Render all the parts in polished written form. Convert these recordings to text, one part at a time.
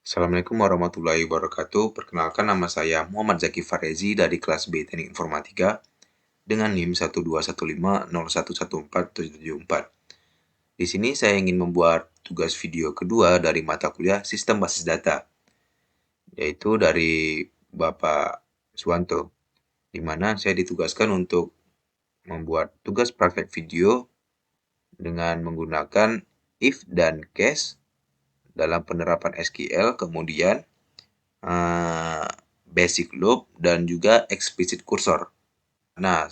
Assalamualaikum warahmatullahi wabarakatuh. Perkenalkan, nama saya Muhammad Zaki Farezi dari kelas B Teknik Informatika dengan NIM 12150114774. Di sini saya ingin membuat tugas video kedua dari mata kuliah Sistem Basis Data, yaitu dari Bapak Suwanto, di mana saya ditugaskan untuk membuat tugas praktek video dengan menggunakan if dan case dalam penerapan SQL, kemudian basic loop, dan juga explicit cursor. Nah,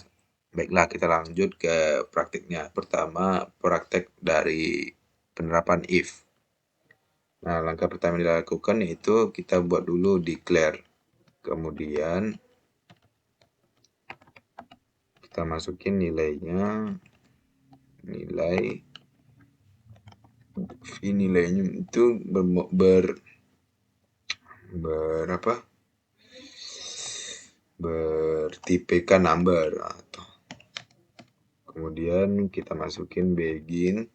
baiklah kita lanjut ke praktiknya. Pertama, praktek dari penerapan if. Nah, langkah pertama yang dilakukan yaitu kita buat dulu declare. Kemudian kita masukin nilainya, nilainya itu bertipekan number, atau kemudian kita masukin begin,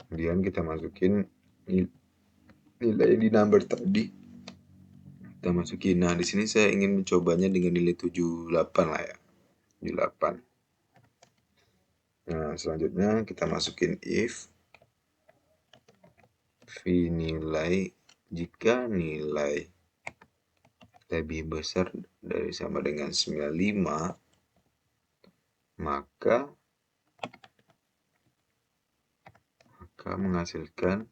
kemudian kita masukin nilai di number tadi, kita masukin. Nah, di sini saya ingin mencobanya dengan nilai 78 lah ya, 78. Nah, selanjutnya kita masukin if nilai, jika nilai lebih besar dari sama dengan 95, maka menghasilkan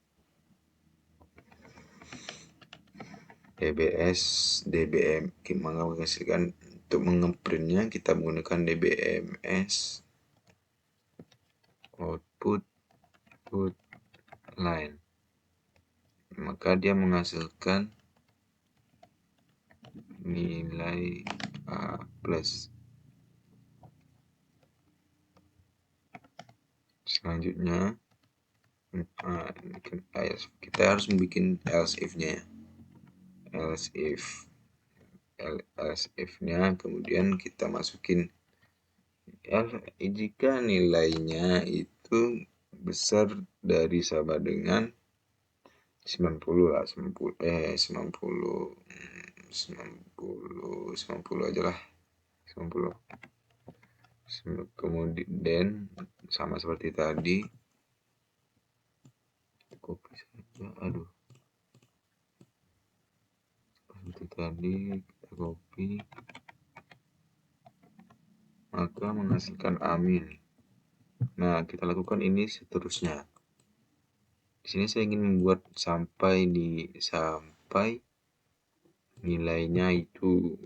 DBM. Maka menghasilkan, untuk mengeprintnya kita menggunakan DBMS output line, maka dia menghasilkan nilai A+. Selanjutnya kita harus membuat else if-nya. Else if-nya kemudian kita masukin jika nilainya itu besar dari sama dengan 90 lah, 90 aja lah, 90. Kemudian sama seperti tadi, copy saja, seperti tadi kita copy, maka menghasilkan amin. Nah, kita lakukan ini seterusnya. Di sini saya ingin membuat sampai nilainya itu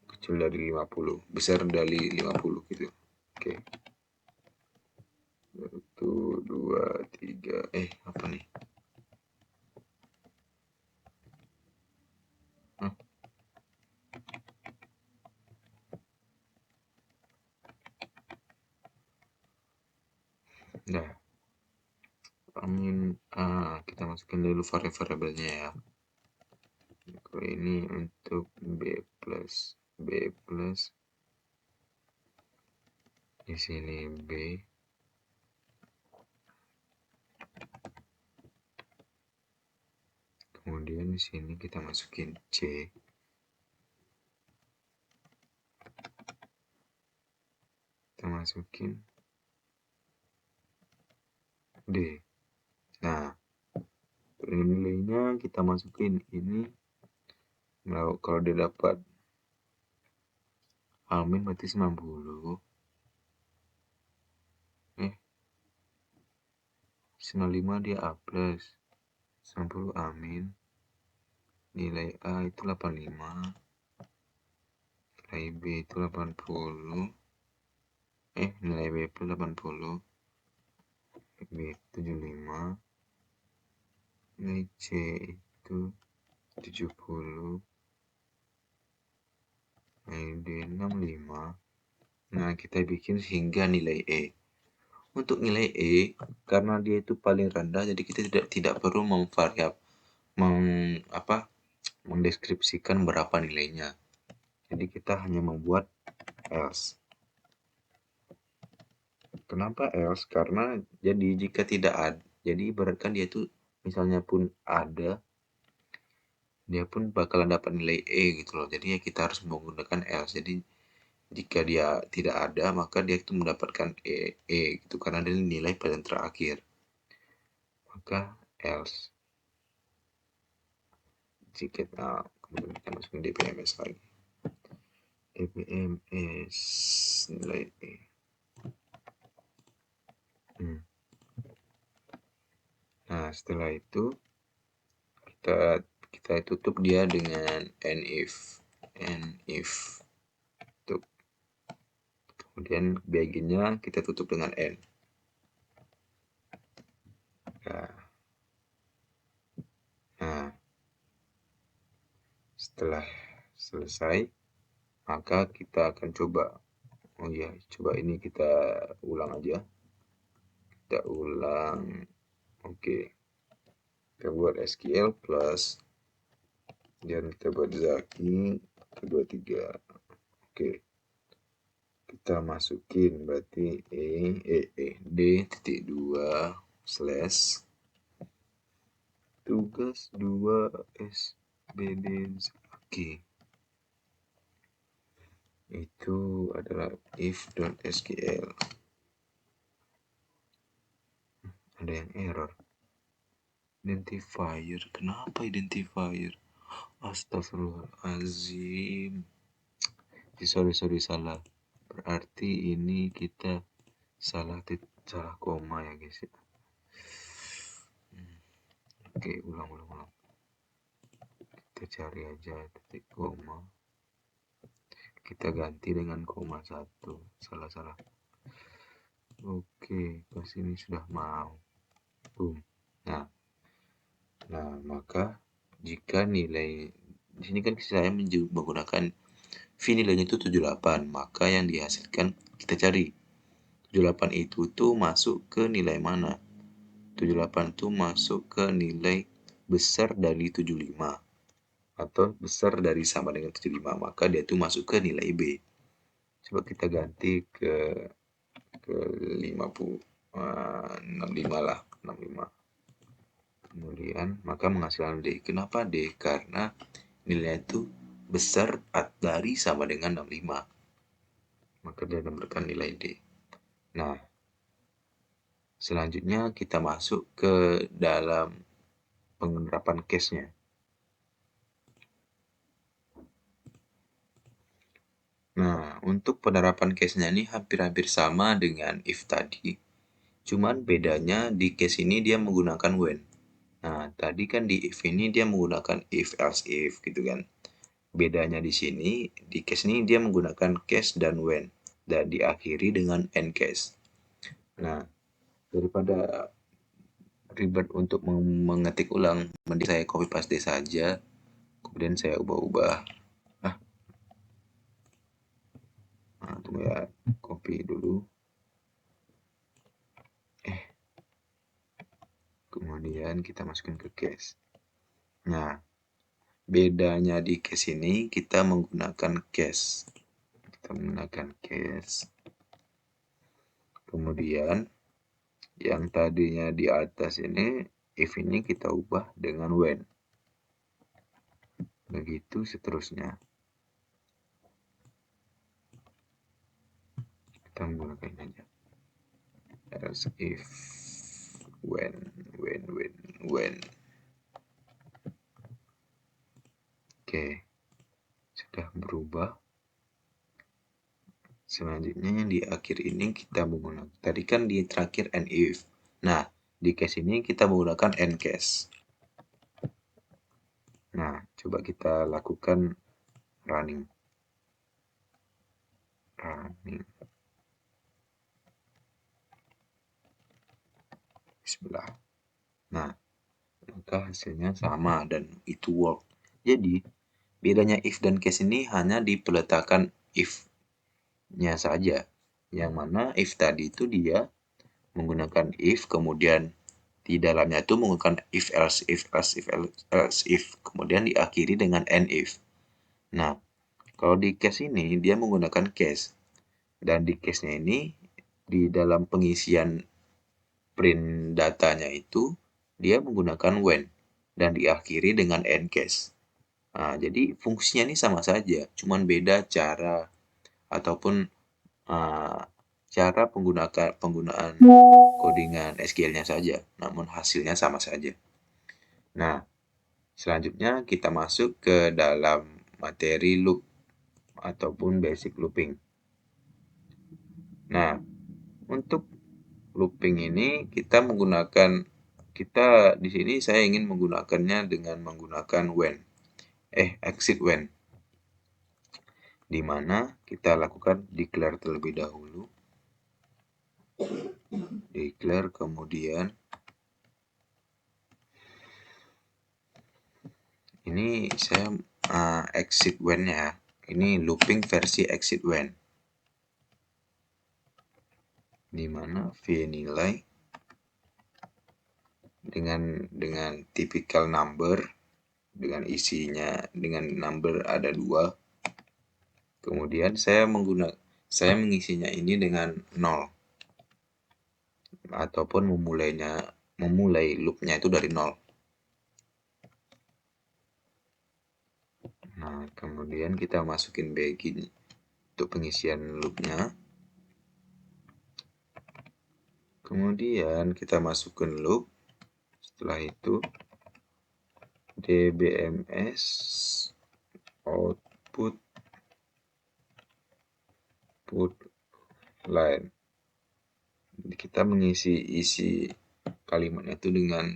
kecil dari 50, besar dari 50 gitu. Oke. 1, 2, 3. Apa nih? Nah, kita masukin dulu variabelnya ya. Ini untuk B plus, di sini B, kemudian di sini kita masukin C, kita masukin D. Nah, nilainya kita masukin ini. Nah, kalau dia dapat amin berarti 90. 95 dia A+, 90 amin. Nilai A itu 85, nilai B itu 80, nilai B plus 80, B 75, nilai C itu 70, nilai D 65. Nah, kita bikin hingga nilai E. Untuk nilai E, karena dia itu paling rendah, jadi kita tidak perlu mendeskripsikan berapa nilainya. Jadi kita hanya membuat else. Kenapa else? Karena jadi jika tidak ada, jadi ibaratkan dia itu misalnya pun ada, dia pun bakalan dapat nilai E gitu loh. Jadi ya kita harus menggunakan else. Jadi jika dia tidak ada, maka dia itu mendapatkan E gitu karena dia nilai paling terakhir. Maka else. Jika kemudian kita masukin DPMS lagi. DPMS nilai E. Nah, setelah itu kita tutup dia dengan if tutup. Kemudian bagiannya kita tutup dengan n. Nah, setelah selesai, maka kita akan coba. Oh ya, coba ini kita ulang aja. Kita ulang. Oke. Kita buat SQL plus dan kita buat Zaki kedua tiga. Oke. Kita masukin berarti d titik 2 slash tugas 2 SBD Zaki. Itu adalah if.sql. Ada yang error. Identifier. Kenapa identifier? Astagfirullahaladzim. Sorry, salah. Berarti ini kita salah koma ya guys ya. Oke, ulang. Kita cari aja titik koma. Kita ganti dengan koma 1. Salah. Oke, pas ini sudah mau. Boom. Nah, maka jika nilai di sini kan saya menggunakan V nilainya itu 78, maka yang dihasilkan kita cari 78 itu tuh masuk ke nilai mana? 78 itu masuk ke nilai besar dari 75 atau besar dari sama dengan 75, maka dia tuh masuk ke nilai B. Coba kita ganti ke 65 lah, 65. Kemudian maka menghasilkan D. Kenapa D? Karena nilai itu besar dari sama dengan 65. Maka dia memberikan nilai D. Nah, selanjutnya kita masuk ke dalam penerapan case-nya. Nah, untuk penerapan case-nya ini hampir-hampir sama dengan if tadi. Cuman bedanya di case ini dia menggunakan when. Nah, tadi kan di if ini dia menggunakan if else if gitu kan. Bedanya di sini, di case ini dia menggunakan case dan when. Dan diakhiri dengan end case. Nah, daripada ribet untuk mengetik ulang, mending saya copy paste saja. Kemudian saya ubah-ubah. Tunggu ya, copy dulu. Kemudian kita masukin ke case. Nah, bedanya di case ini kita menggunakan case. Kemudian yang tadinya di atas ini if ini kita ubah dengan when. Begitu seterusnya. Kita menggunakan ini aja. Else if when. Oke. Sudah berubah. Selanjutnya yang di akhir ini kita menggunakan, tadi kan di terakhir and if. Nah, di case ini kita menggunakan end case. Nah, coba kita lakukan running. Bismillah. Nah, maka hasilnya sama dan itu work. Jadi, bedanya if dan case ini hanya di peletakan if-nya saja. Yang mana if tadi itu dia menggunakan if, kemudian di dalamnya itu menggunakan if else if, kemudian diakhiri dengan end if. Nah, kalau di case ini dia menggunakan case, dan di case-nya ini di dalam pengisian print datanya itu dia menggunakan when dan diakhiri dengan end case. Nah, jadi fungsinya ini sama saja, cuman beda cara ataupun uh, cara penggunaan codingan SQL-nya saja, namun hasilnya sama saja. Nah, selanjutnya kita masuk ke dalam materi loop ataupun basic looping. Nah, untuk looping ini kita di sini saya ingin menggunakannya dengan menggunakan when, exit when, di mana kita lakukan declare terlebih dahulu, declare kemudian ini saya exit when ya, ini looping versi exit when, di mana v nilai dengan typical number, dengan isinya dengan number ada 2. Kemudian saya mengisinya ini dengan 0 ataupun memulai loopnya itu dari 0. Nah, kemudian kita masukin begin untuk pengisian loopnya. Kemudian kita masukkan loop. Setelah itu dbms output line. Kita mengisi isi kalimatnya itu dengan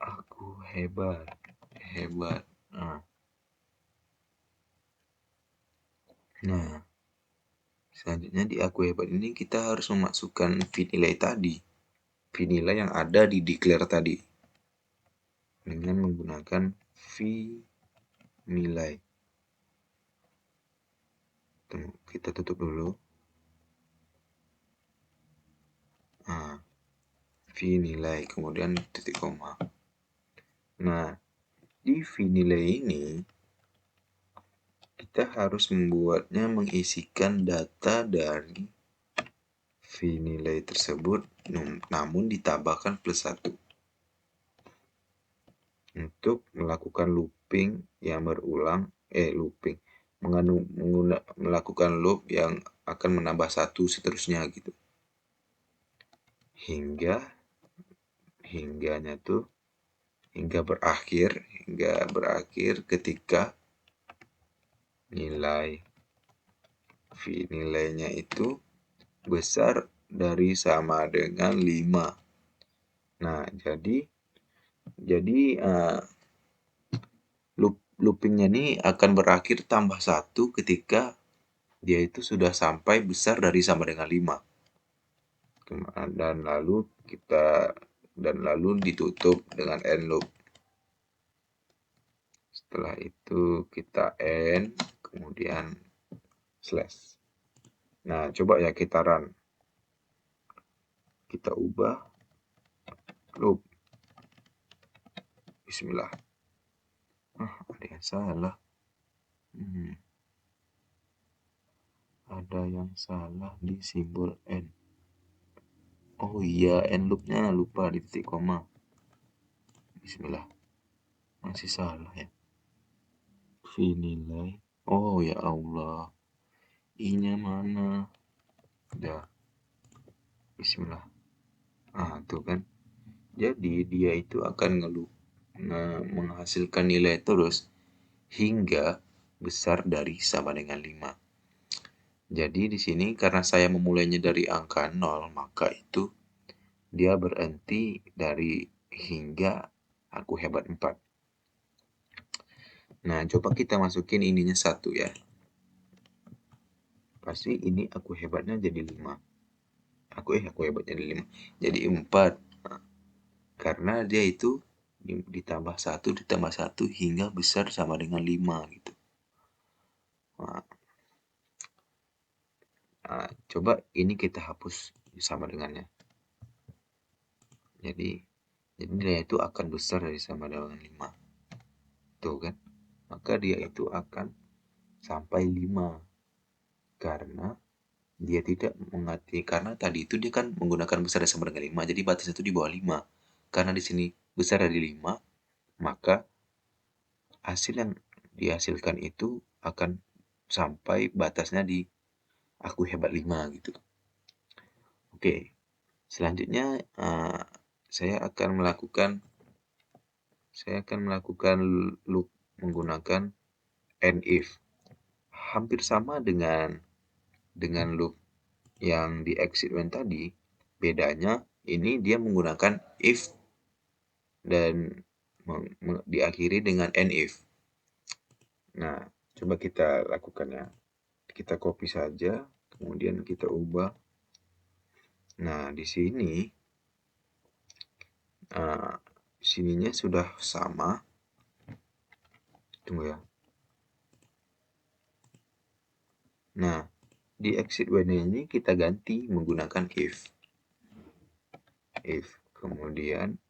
aku hebat. Nah, selanjutnya di aku hebat ini kita harus memasukkan v nilai tadi, v nilai yang ada di declare tadi, dengan menggunakan v nilai. Kita tutup dulu. Nah, v nilai kemudian titik koma. Nah, di v nilai ini kita harus membuatnya mengisikan data dari v nilai tersebut, namun ditambahkan +1 untuk melakukan looping yang berulang, melakukan loop yang akan menambah 1 seterusnya gitu, hingga berakhir ketika v nilainya itu besar dari sama dengan 5. Nah, jadi loopingnya ini akan berakhir tambah 1 ketika dia itu sudah sampai besar dari sama dengan 5. Dan lalu ditutup dengan end loop. Setelah itu kita end, kemudian slash. Nah, coba ya kita run. Kita ubah loop. Bismillah. Ada yang salah. Ada yang salah di simbol end. Oh iya, end loopnya lupa di titik koma. Bismillah. Masih salah ya. V nilai. Oh ya Allah. I-nya mana? Udah. Bismillah. Tuh kan. Jadi dia itu akan menghasilkan nilai terus hingga besar dari sama dengan 5. Jadi di sini karena saya memulainya dari angka 0, maka itu dia berhenti dari hingga aku hebat 4. Nah, coba kita masukin ininya 1 ya. Pasti ini aku hebatnya jadi 5. Aku hebatnya jadi 5. Jadi 4. Karena dia itu ditambah 1 hingga besar sama dengan 5 gitu. Coba ini kita hapus sama dengannya. Jadi nilai itu akan besar dari sama dengan 5. Tuh kan. Maka dia itu akan sampai 5. Karena dia tidak mengerti, karena tadi itu dia kan menggunakan besar sama dengan 5. Jadi batasnya itu di bawah 5. karena di sini besar dari 5, maka hasil yang dihasilkan itu akan sampai batasnya di aku hebat 5 gitu. Oke, selanjutnya saya akan melakukan loop menggunakan and if. Hampir sama dengan loop yang di exit when tadi, bedanya ini dia menggunakan if dan diakhiri dengan and if. Nah, coba kita lakukan ya. Kita copy saja, kemudian kita ubah. Nah, di sini sininya sudah sama. Tunggu ya. Nah, di exit when ini kita ganti menggunakan if. Kemudian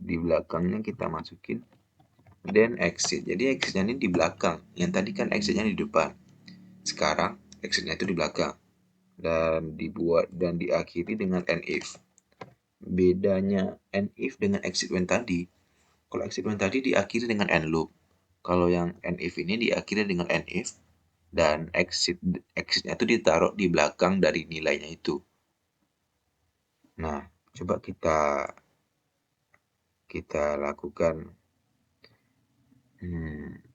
di belakangnya kita masukin then exit. Jadi exitnya ini di belakang. Yang tadi kan exitnya di depan. Sekarang exitnya itu di belakang. Dan dibuat dan diakhiri dengan and if. Bedanya and if dengan exit when tadi, kalau exit when tadi diakhiri dengan and loop. Kalau yang and if ini diakhiri dengan and if dan exitnya itu ditaruh di belakang dari nilainya itu. Nah, coba kita lakukan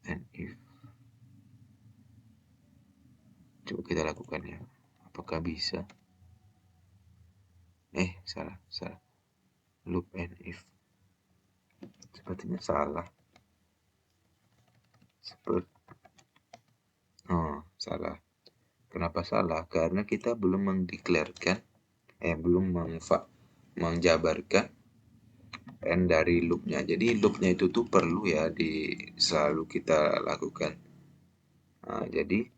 and if. Coba kita lakukan ya. Apakah bisa? Salah. Loop and if. Sepertinya salah. Salah. Kenapa salah? Karena kita belum mendeklarasikan, belum menjabarkan n dari loopnya. Jadi loopnya itu tuh perlu ya selalu kita lakukan. Nah, jadi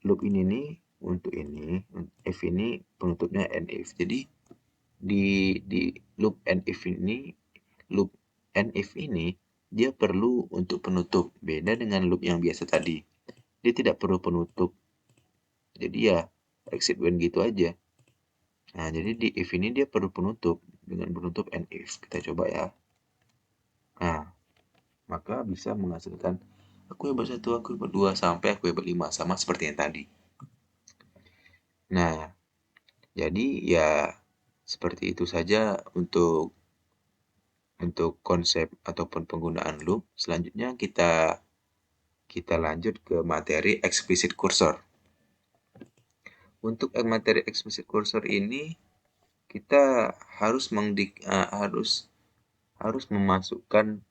loop ini nih untuk ini, if ini penutupnya and if. Jadi di loop and if ini dia perlu untuk penutup, beda dengan loop yang biasa tadi. Dia tidak perlu penutup. Jadi ya exit when gitu aja. Nah, jadi di if ini dia perlu penutup dengan penutup and if. Kita coba ya. Nah, maka bisa menghasilkan aku hebat 1, aku hebat 2 sampai aku hebat 5, sama seperti yang tadi. Nah, jadi ya seperti itu saja untuk konsep ataupun penggunaan loop. Selanjutnya kita lanjut ke materi explicit cursor. Untuk materi explicit cursor ini kita harus harus memasukkan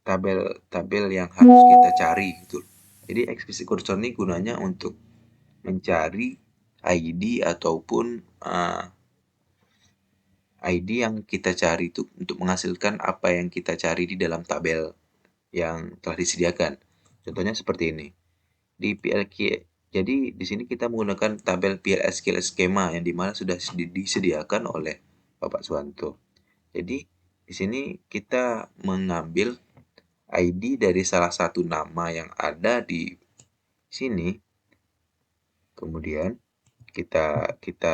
tabel yang harus kita cari gitu. Jadi explicit cursor ini gunanya untuk mencari ID ataupun ID yang kita cari itu untuk menghasilkan apa yang kita cari di dalam tabel yang telah disediakan. Contohnya seperti ini. Di PLQ, jadi di sini kita menggunakan tabel PLSQL skema yang dimana sudah disediakan oleh Bapak Suwanto. Jadi di sini kita mengambil ID dari salah satu nama yang ada di sini. Kemudian kita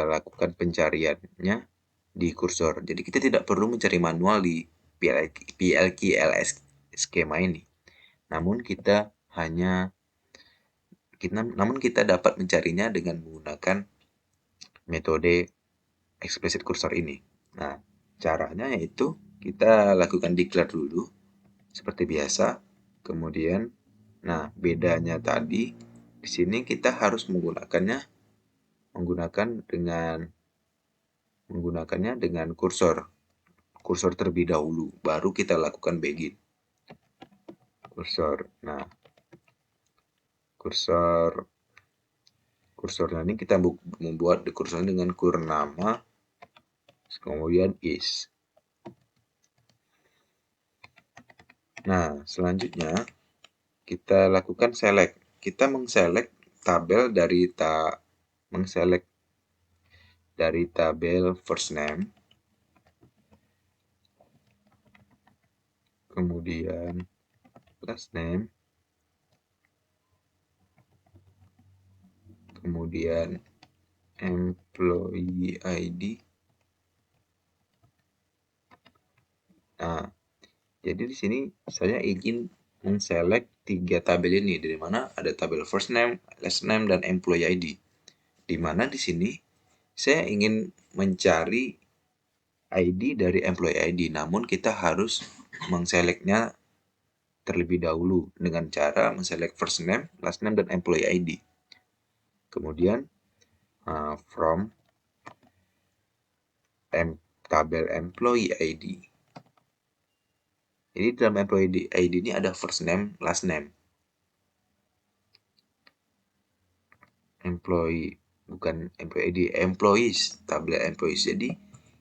lakukan pencariannya di kursor. Jadi kita tidak perlu mencari manual di PLQLS skema ini. Namun kita dapat mencarinya dengan menggunakan metode explicit cursor ini. Nah, caranya yaitu kita lakukan declare dulu seperti biasa. Kemudian, nah bedanya tadi di sini kita harus menggunakannya dengan kursor terlebih dahulu, baru kita lakukan begin. Kursor. Nah, kursornya ini kita membuat di kursor dengan nama, kemudian is. Nah, selanjutnya kita lakukan select. Kita mengselect tabel dari tabel first name, kemudian last name, kemudian employee ID, Jadi di sini saya ingin men-select 3 tabel ini, dari mana ada tabel first name, last name, dan employee ID. Di mana di sini saya ingin mencari ID dari employee ID, namun kita harus mengselectnya terlebih dahulu dengan cara men-select first name, last name, dan employee ID. Kemudian from tabel employee ID. Jadi dalam employee ID ini ada first name, last name. Employee, bukan employee ID, employees, tabel employees. Jadi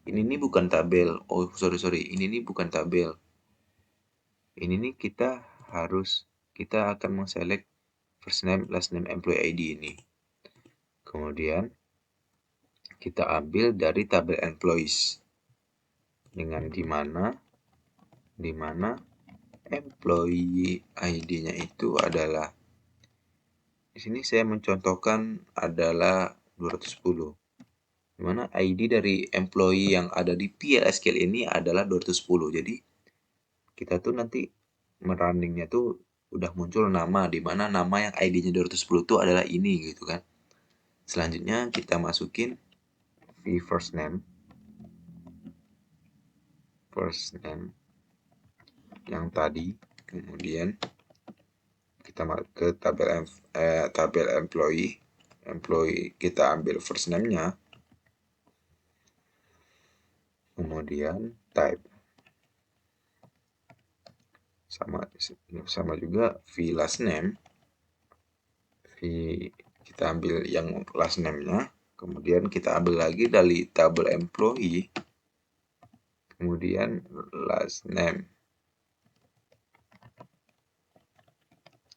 ini nih bukan tabel. Oh, sorry. Ini nih bukan tabel. Ini nih kita akan mengselect first name, last name, employee ID ini. Kemudian kita ambil dari tabel employees. Dengan di mana employee ID-nya itu adalah, di sini saya mencontohkan adalah 210. Di mana ID dari employee yang ada di PLSQL ini adalah 210. Jadi kita tuh nanti merunningnya tuh udah muncul nama, di mana nama yang ID-nya 210 itu adalah ini gitu kan. Selanjutnya kita masukin first name yang tadi, kemudian kita ke tabel employee kita ambil first name-nya, kemudian type sama juga last name, kita ambil yang last name-nya, kemudian kita ambil lagi dari tabel employee, kemudian last name,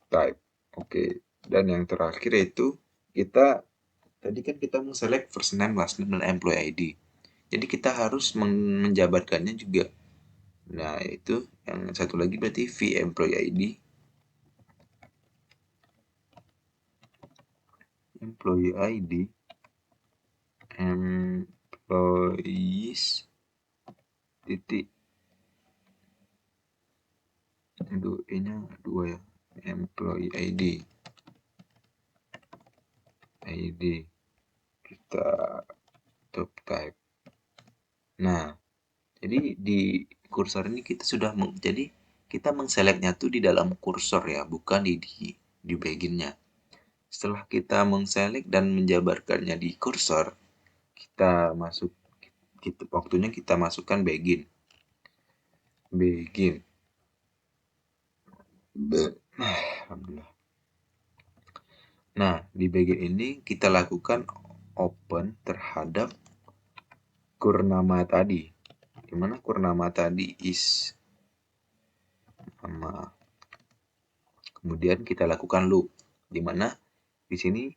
type. Oke, dan yang terakhir itu tadi kan kita select first name, last name, dan employee ID. Jadi kita harus menjabarkannya juga. Nah, itu yang satu lagi berarti employee ID. Employee ID employees titik ini dua ya, employee ID kita top type. Nah, jadi di kursor ini kita sudah jadi kita mengselectnya tuh di dalam kursor ya, bukan di baginnya. Setelah kita mengselect dan menjabarkannya di kursor, waktunya kita masukkan begin. Alhamdulillah. Nah, di bagian ini kita lakukan open terhadap kurnama tadi. Dimana kurnama tadi is nama. Kemudian kita lakukan loop. Dimana di sini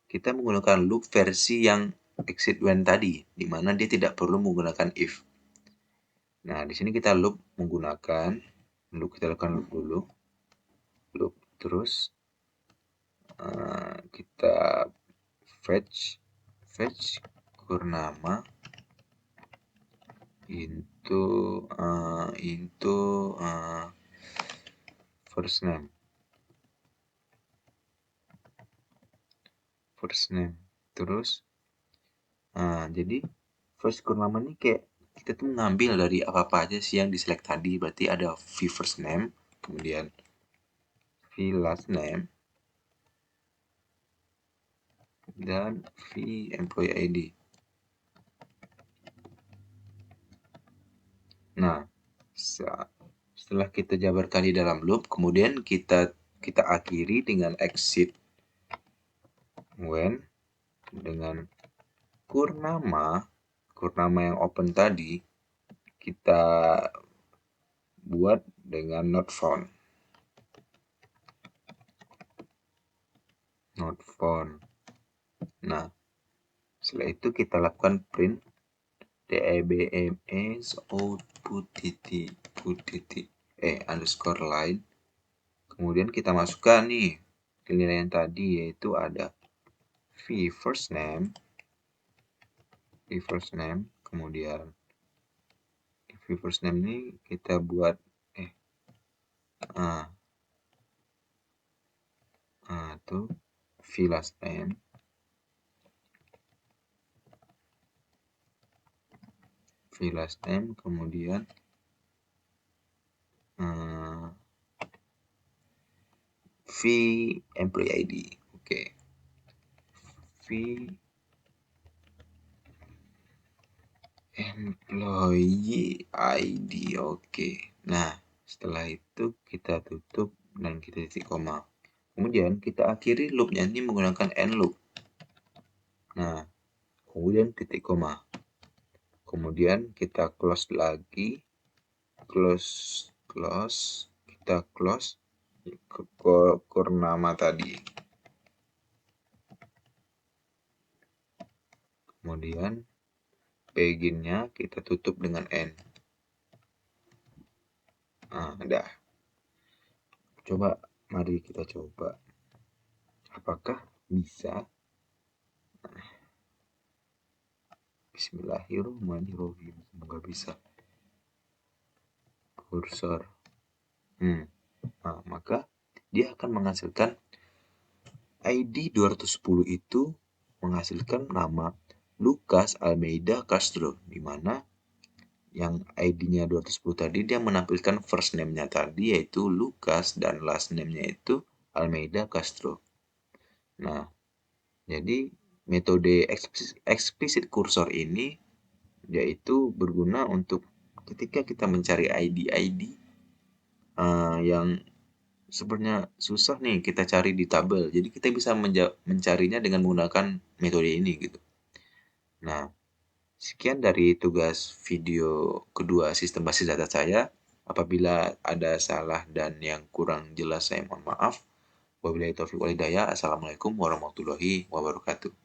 kita menggunakan loop versi yang exit when tadi, dimana dia tidak perlu menggunakan if. Nah, di sini kita kita lakukan loop dulu. Loop terus kita fetch kurnama into first name. Terus jadi first kurnama ini kayak kita tuh ngambil dari apa aja sih yang di select tadi. Berarti ada first name, kemudian last name, dan employee ID. Nah, setelah kita jabarkan di dalam loop, kemudian kita akhiri dengan exit when dengan kurnama yang open tadi kita buat dengan not found. Nah, setelah itu kita lakukan print debms output underscore line. Kemudian kita masukkan nih penilaian tadi, yaitu ada first name, kemudian first name ini kita buat Nah, itu Vilas name, kemudian V employee ID. Oke. V employee ID. Oke. Nah, setelah itu kita tutup dan kita titik koma. Kemudian kita akhiri loopnya ini menggunakan end loop. Nah, kemudian titik koma. Kemudian kita close lagi, close, kita close ke nama tadi. Kemudian beginnya kita tutup dengan end. Nah, udah. Coba, mari kita coba. Apakah bisa? Bismillahirrahmanirrahim. Semoga bisa. Kursor. Nah, maka dia akan menghasilkan ID 210 itu menghasilkan nama Lucas Almeida Castro, di mana yang ID-nya 210 tadi dia menampilkan first name-nya tadi yaitu Lucas dan last name-nya itu Almeida Castro. Nah, jadi metode explicit cursor ini yaitu berguna untuk ketika kita mencari ID-ID yang sebenarnya susah nih kita cari di tabel. Jadi kita bisa mencarinya dengan menggunakan metode ini gitu. Nah, sekian dari tugas video kedua sistem basis data saya. Apabila ada salah dan yang kurang jelas saya mohon maaf. Wabillahi taufiq wal hidayah. Assalamualaikum warahmatullahi wabarakatuh.